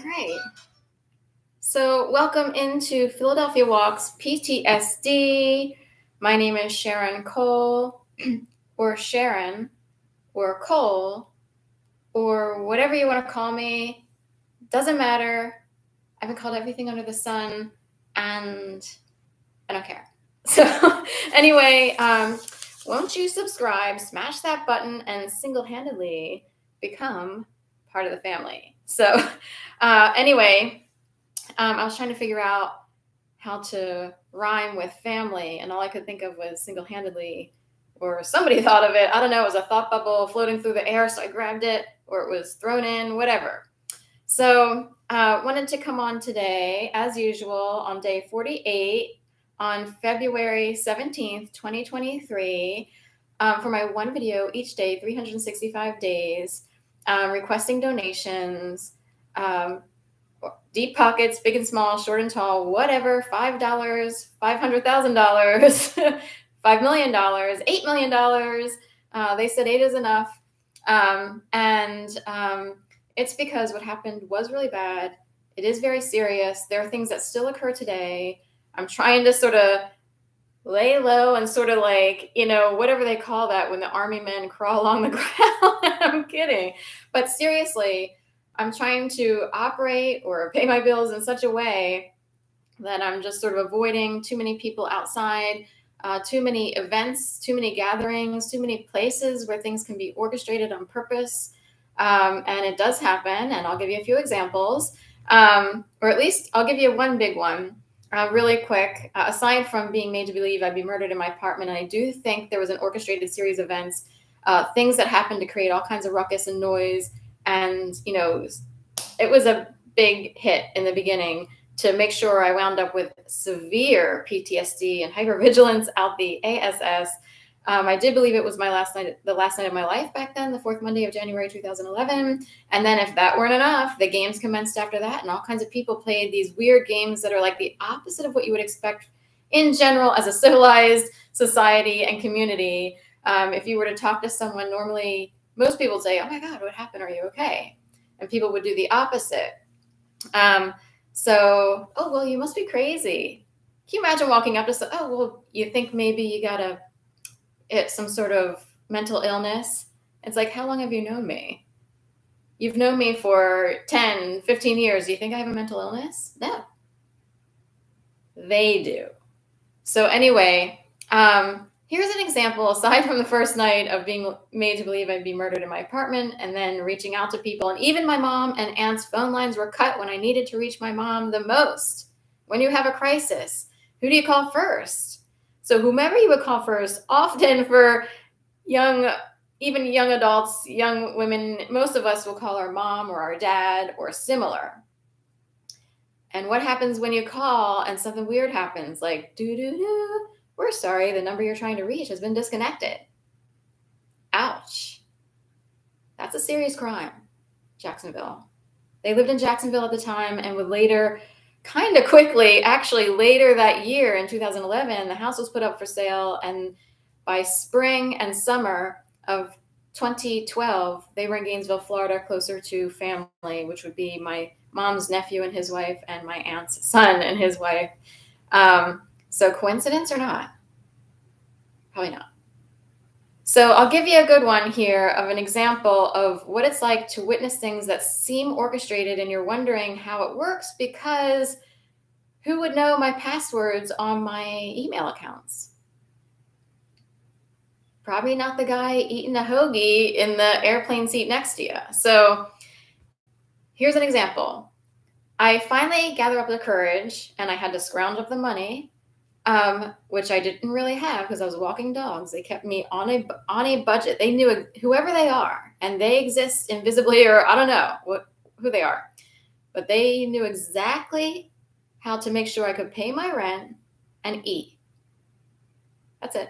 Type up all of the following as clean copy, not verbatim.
right. So, welcome into Philadelphia Walks PTSD. My name is Sharon Cole, or Sharon, or Cole, or whatever you want to call me. Doesn't matter. I've been called everything under the sun, and I don't care. So, anyway, won't you subscribe, smash that button, and single-handedly become part of the family? So, anyway. I was trying to figure out how to rhyme with family, and all I could think of was single-handedly, or somebody thought of it. I don't know. It was a thought bubble floating through the air, so I grabbed it, or it was thrown in, whatever. So, wanted to come on today, as usual, on day 48, on February 17th, 2023, for my one video each day, 365 days, requesting donations. Deep pockets, big and small, short and tall, whatever, $5, $500,000, $5 million, $8 million. They said 8 is enough. It's because what happened was really bad. It is very serious. There are things that still occur today. I'm trying to sort of lay low and sort of like, whatever they call that when the army men crawl along the ground. I'm kidding. But seriously, I'm trying to operate or pay my bills in such a way that I'm just sort of avoiding too many people outside, too many events, too many gatherings, too many places where things can be orchestrated on purpose. And it does happen, and I'll give you a few examples, or at least I'll give you one big one. Really quick, aside from being made to believe I'd be murdered in my apartment, and I do think there was an orchestrated series of events, things that happened to create all kinds of ruckus and noise. And, it was a big hit in the beginning to make sure I wound up with severe PTSD and hypervigilance out the ASS. I did believe it was the last night of my life back then, the fourth Monday of January 2011. And then if that weren't enough, the games commenced after that, and all kinds of people played these weird games that are like the opposite of what you would expect in general as a civilized society and community. If you were to talk to someone normally, most people would say, "Oh my God, what happened? Are you okay?" And people would do the opposite. Oh, well, you must be crazy. Can you imagine walking up to someone, "Oh, well, you think maybe you got some sort of mental illness?" It's like, how long have you known me? You've known me for 10, 15 years. Do you think I have a mental illness? No. They do. So anyway, here's an example, aside from the first night of being made to believe I'd be murdered in my apartment, and then reaching out to people. And even my mom and aunt's phone lines were cut when I needed to reach my mom the most. When you have a crisis, who do you call first? So whomever you would call first, often for even young adults, young women, most of us will call our mom or our dad or similar. And what happens when you call and something weird happens, like, doo-doo-doo, we're sorry, the number you're trying to reach has been disconnected. Ouch. That's a serious crime, Jacksonville. They lived in Jacksonville at the time and would later, kind of quickly, actually later that year in 2011, the house was put up for sale. And by spring and summer of 2012, they were in Gainesville, Florida, closer to family, which would be my mom's nephew and his wife and my aunt's son and his wife. So coincidence or not? Probably not. So I'll give you a good one here of an example of what it's like to witness things that seem orchestrated and you're wondering how it works, because who would know my passwords on my email accounts? Probably not the guy eating a hoagie in the airplane seat next to you. So here's an example. I finally gathered up the courage, and I had to scrounge up the money, which I didn't really have because I was walking dogs. They kept me on a budget. They knew whoever they are, and they exist invisibly, or I don't know who they are, but they knew exactly how to make sure I could pay my rent and eat. That's it.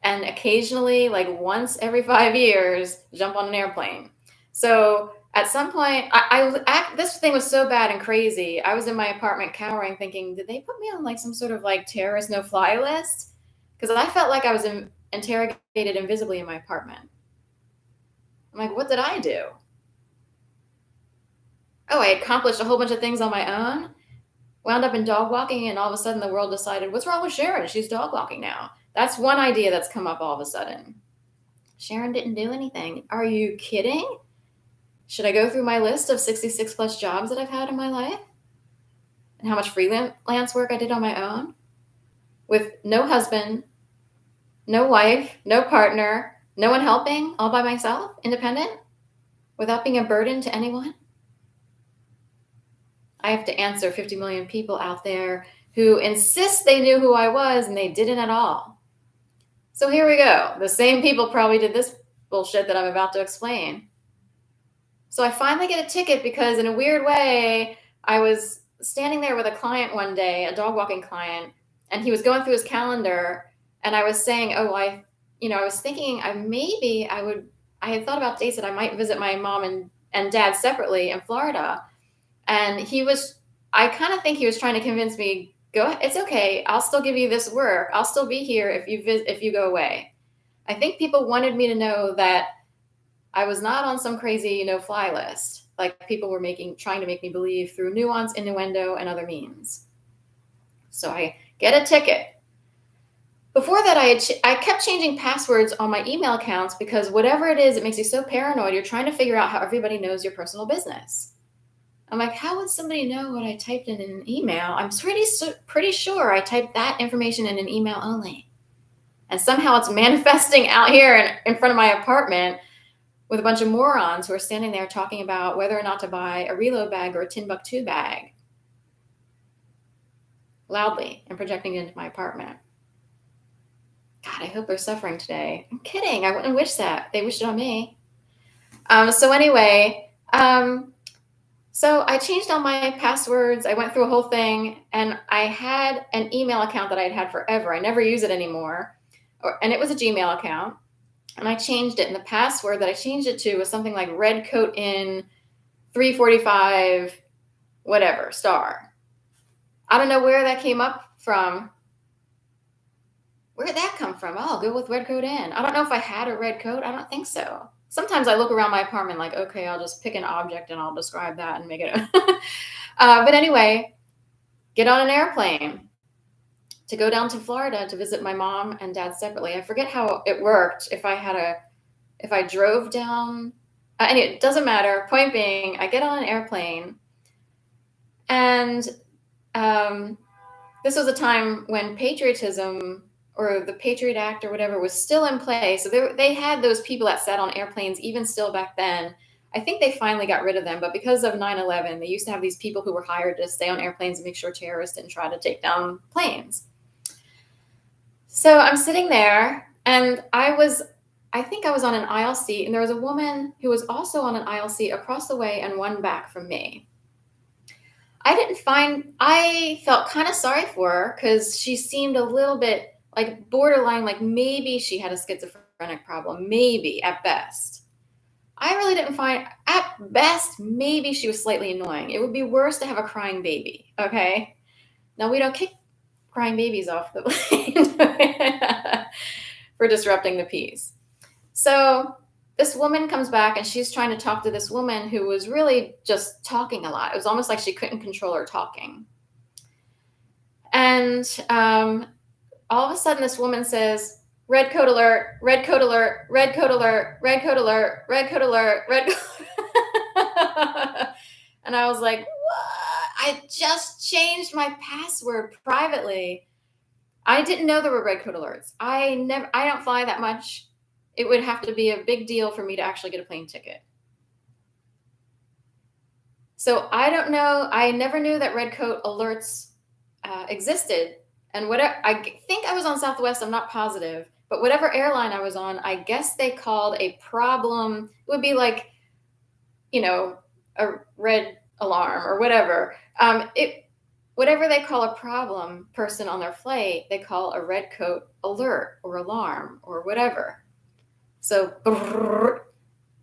And occasionally, like once every 5 years, jump on an airplane. So at some point, this thing was so bad and crazy. I was in my apartment cowering, thinking, did they put me on like some sort of like terrorist no-fly list? Because I felt like I was interrogated invisibly in my apartment. I'm like, what did I do? oh, I accomplished a whole bunch of things on my own, wound up in dog walking, and all of a sudden the world decided, what's wrong with Sharon? She's dog walking now. That's one idea that's come up all of a sudden. Sharon didn't do anything. Are you kidding? Should I go through my list of 66 plus jobs that I've had in my life? And how much freelance work I did on my own? With no husband, no wife, no partner, no one helping, all by myself, independent, without being a burden to anyone? I have to answer 50 million people out there who insist they knew who I was and they didn't at all. So here we go. The same people probably did this bullshit that I'm about to explain. So I finally get a ticket because in a weird way, I was standing there with a client one day, a dog walking client, and he was going through his calendar, and I was saying, oh, I was thinking I had thought about dates that I might visit my mom and dad separately in Florida. And I kind of think he was trying to convince me, go, it's okay. I'll still give you this work. I'll still be here if you go away. I think people wanted me to know that I was not on some crazy no-fly list, like people were trying to make me believe through nuance, innuendo, and other means. So I get a ticket. Before that, I kept changing passwords on my email accounts because whatever it is, it makes you so paranoid. You're trying to figure out how everybody knows your personal business. I'm like, how would somebody know what I typed in an email? I'm pretty sure I typed that information in an email only. And somehow it's manifesting out here in front of my apartment with a bunch of morons who are standing there talking about whether or not to buy a reload bag or a Timbuktu bag. Loudly and projecting it into my apartment. God, I hope they're suffering today. I'm kidding. I wouldn't wish that. They wished it on me. So I changed all my passwords. I went through a whole thing, and I had an email account that I'd had forever. I never use it anymore. And it was a Gmail account. And I changed it. And the password that I changed it to was something like red coat in 345, whatever, star. I don't know where that came up from. Where did that come from? Oh, I'll go with red coat in. I don't know if I had a red coat. I don't think so. Sometimes I look around my apartment like, okay, I'll just pick an object and I'll describe that and make it. But anyway, get on an airplane to go down to Florida to visit my mom and dad separately. I forget how it worked. If I drove down, anyway, it doesn't matter. Point being, I get on an airplane, and this was a time when patriotism or the Patriot Act or whatever was still in play. So they had those people that sat on airplanes even still back then. I think they finally got rid of them, but because of 9/11, they used to have these people who were hired to stay on airplanes and make sure terrorists didn't try to take down planes. So I'm sitting there, and I think I was on an aisle seat, and there was a woman who was also on an aisle seat across the way and one back from me. I felt kind of sorry for her because she seemed a little bit like borderline, like maybe she had a schizophrenic problem, maybe at best. I really didn't find, at best, maybe she was slightly annoying. It would be worse to have a crying baby, okay? Now, we don't kick crying babies off the plane for disrupting the peace. So this woman comes back, and she's trying to talk to this woman who was really just talking a lot. It was almost like she couldn't control her talking. And all of a sudden, this woman says, red coat alert, red coat alert, red coat alert, red coat alert, red coat alert, red coat alert. And I was like, what? I just changed my password privately. I didn't know there were red coat alerts. I don't fly that much. It would have to be a big deal for me to actually get a plane ticket. So I don't know. I never knew that red coat alerts existed. And I think I was on Southwest, I'm not positive, but whatever airline I was on, I guess they called a problem. It would be like, a red alarm or whatever. Whatever they call a problem person on their flight, they call a red coat alert or alarm or whatever. So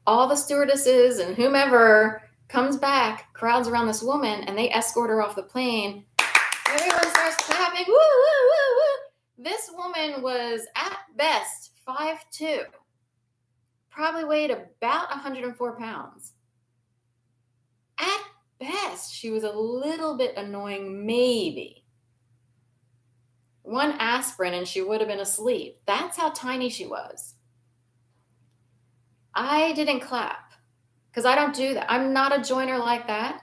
all the stewardesses and whomever comes back, crowds around this woman, and they escort her off the plane. Everyone starts clapping. Woo, woo, woo, woo. This woman was at best 5'2", probably weighed about 104 pounds. At best, she was a little bit annoying, maybe. One aspirin and she would have been asleep. That's how tiny she was. I didn't clap because I don't do that. I'm not a joiner like that.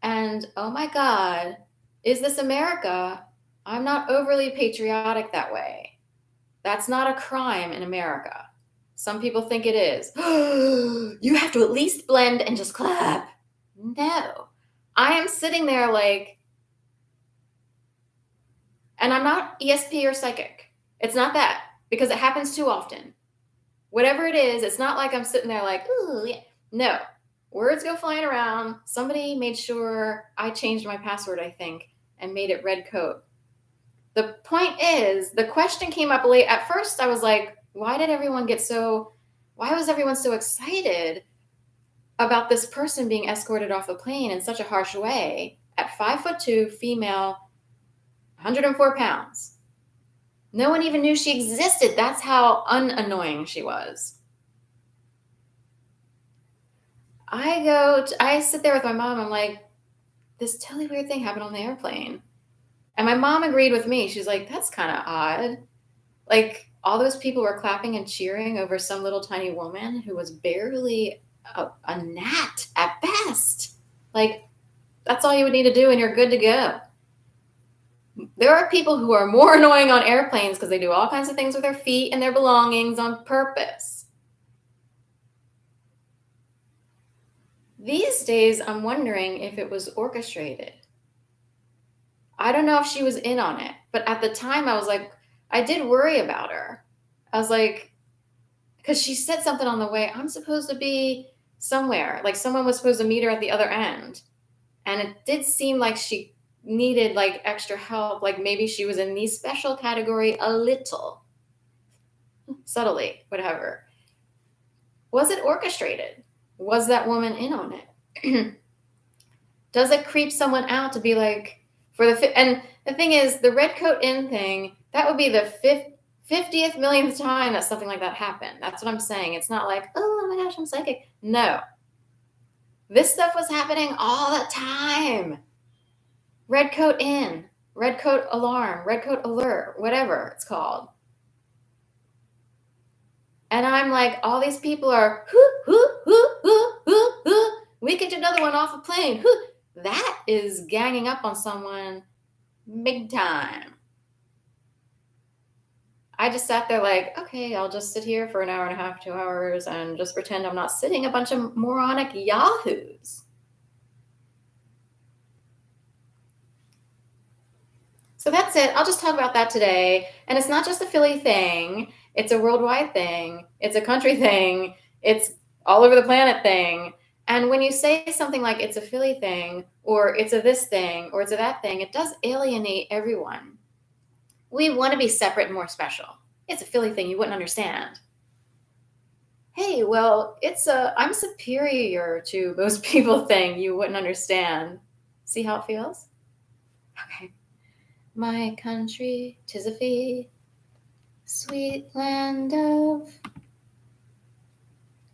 And oh my God, is this America? I'm not overly patriotic that way. That's not a crime in America. Some people think it is. You have to at least blend and just clap. No. I am sitting there like, and I'm not ESP or psychic. It's not that, because it happens too often. Whatever it is, it's not like I'm sitting there like, ooh, yeah. No. Words go flying around. Somebody made sure I changed my password, I think, and made it red coat. The point is, the question came up late. At first, I was like, why was everyone so excited about this person being escorted off the plane in such a harsh way at 5'2", female, 104 pounds? No one even knew she existed. That's how unannoying she was. I sit there with my mom. I'm like, this totally weird thing happened on the airplane. And my mom agreed with me. She's like, that's kind of odd. Like, all those people were clapping and cheering over some little tiny woman who was barely a gnat at best. Like, that's all you would need to do and you're good to go. There are people who are more annoying on airplanes because they do all kinds of things with their feet and their belongings on purpose. These days, I'm wondering if it was orchestrated. I don't know if she was in on it, but at the time I was like, I did worry about her. I was like, because she said something on the way, I'm supposed to be somewhere. Like someone was supposed to meet her at the other end. And it did seem like she needed like extra help. Like maybe she was in the special category a little. Subtly, whatever. Was it orchestrated? Was that woman in on it? Does it creep someone out to be like, and the thing is, the red coat in thing, that would be the 50th millionth time that something like that happened. That's what I'm saying. It's not like, oh my gosh, I'm psychic. No. This stuff was happening all the time. Red coat in, red coat alarm, red coat alert, whatever it's called. And I'm like, all these people are, we get another one off a plane. That is ganging up on someone big time. I just sat there like, okay, I'll just sit here for an hour and a half, 2 hours, and just pretend I'm not sitting a bunch of moronic yahoos. So that's it. I'll just talk about that today. And it's not just a Philly thing. It's a worldwide thing. It's a country thing. It's all over the planet thing. And when you say something like it's a Philly thing, or it's a this thing, or it's a that thing, it does alienate everyone. We want to be separate and more special. It's a Philly thing you wouldn't understand. Hey, well, it's a I'm superior to most people thing you wouldn't understand. See how it feels? Okay. My country, 'tis a fee, sweet land of